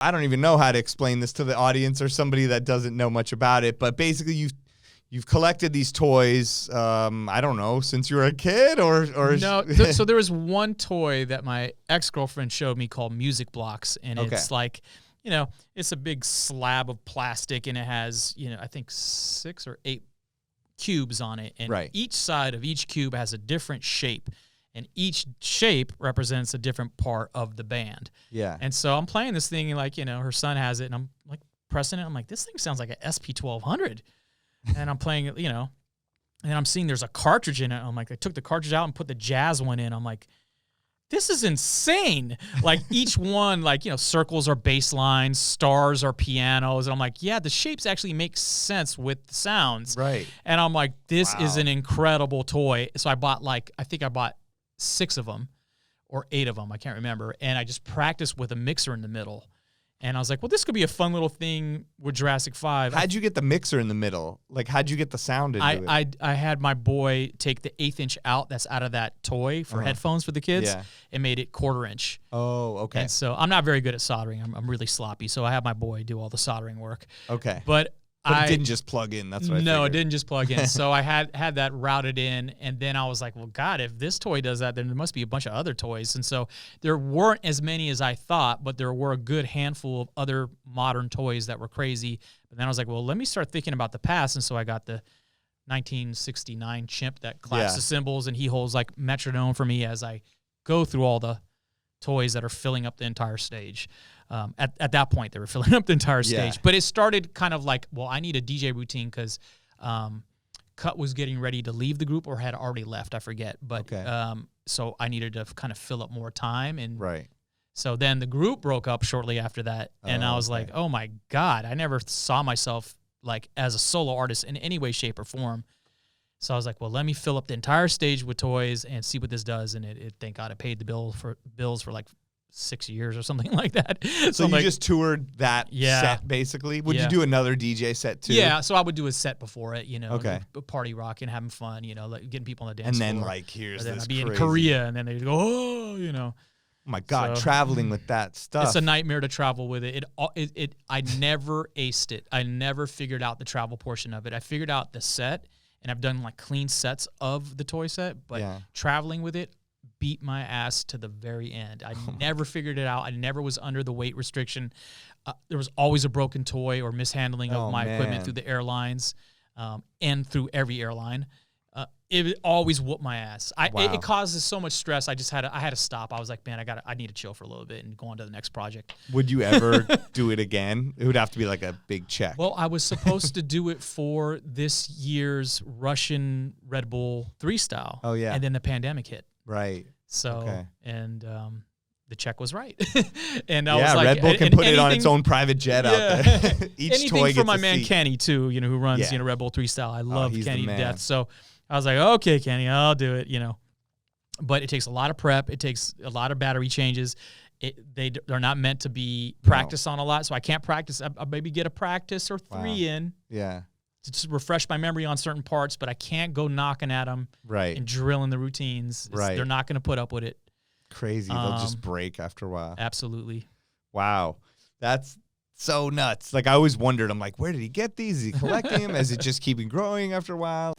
I don't even know how to explain this to the audience or somebody that doesn't know much about it, but basically you've collected these toys, I don't know, since you were a kid or No, so there was one toy that my ex-girlfriend showed me called Music Blocks, and it's like, you know, it's a big slab of plastic, and it has, you know, I think 6 or 8 cubes on it, and each side of each cube has a different shape, and each shape represents a different part of the band. Yeah. And so I'm playing this thing, and like, you know, her son has it, and I'm like pressing it. I'm like, this thing sounds like an SP1200. And I'm playing it, you know, and I'm seeing there's a cartridge in it. I'm like, I took the cartridge out and put the jazz one in. I'm like, this is insane. Like each one, like, you know, circles are bass lines, stars are pianos. And I'm like, yeah, the shapes actually make sense with the sounds. Right. And I'm like, this is an incredible toy. So I bought I think I bought 6 of them or 8 of them. I can't remember. And I just practiced with a mixer in the middle. And I was like, well, this could be a fun little thing with Jurassic 5. How'd you get the mixer in the middle? Like, how'd you get the sound into it? I had my boy take the 1/8 inch out that's out of that toy for headphones for the kids and made it 1/4 inch. Oh, okay. And so I'm not very good at soldering. I'm really sloppy. So I have my boy do all the soldering work. Okay. But it didn't just plug in. That's what I figured. No, it didn't just plug in. So I had that routed in, and then I was like, well, God, if this toy does that, then there must be a bunch of other toys. And so there weren't as many as I thought, but there were a good handful of other modern toys that were crazy. But then I was like, well, let me start thinking about the past. And so I got the 1969 chimp that claps the cymbals, and he holds like metronome for me as I go through all the toys that are filling up the entire stage. At that point, they were filling up the entire stage. But it started kind of like, well, I need a DJ routine because Cut was getting ready to leave the group or had already left. I forget. But so I needed to kind of fill up more time. And so then the group broke up shortly after that. And I was like, oh, my God, I never saw myself like as a solo artist in any way, shape, or form. So I was like, well, let me fill up the entire stage with toys and see what this does. And it thank God, it paid the bills for like 6 years or something like that. So you just toured that set, basically? Would you do another DJ set, too? Yeah, so I would do a set before it, you know, party rocking, having fun, you know, like getting people on the dance floor. And then, like, here's this I'd be in Korea, and then they'd go, oh, you know. Oh, my God, traveling with that stuff. It's a nightmare to travel with it. I never aced it. I never figured out the travel portion of it. I figured out the set, and I've done, like, clean sets of the toy set, but traveling with it, beat my ass to the very end. I never figured it out. I never was under the weight restriction. There was always a broken toy or mishandling of my equipment through the airlines and through every airline. It always whooped my ass. It causes so much stress. I had to stop. I was like, man, I need to chill for a little bit and go on to the next project. Would you ever do it again? It would have to be like a big check. Well, I was supposed to do it for this year's Russian Red Bull 3 style. Oh, yeah. And then the pandemic hit. Right. So, and the check was right. And I was like, Red Bull can put it on its own private jet out there. Each anything toy for gets my a man seat. Kenny too, you know, who runs Red Bull 3 style. I love Kenny to death. So I was like, okay, Kenny, I'll do it, you know. But it takes a lot of prep. It takes a lot of battery changes. They're not meant to be practiced on a lot, so I can't practice. I'll maybe get a practice or 3 in. Yeah. To just refresh my memory on certain parts, but I can't go knocking at them and drilling the routines. They're not going to put up with it. Crazy. They'll just break after a while. Absolutely. Wow. That's so nuts. Like, I always wondered, I'm like, where did he get these? Is he collecting them? Is it just keeping growing after a while?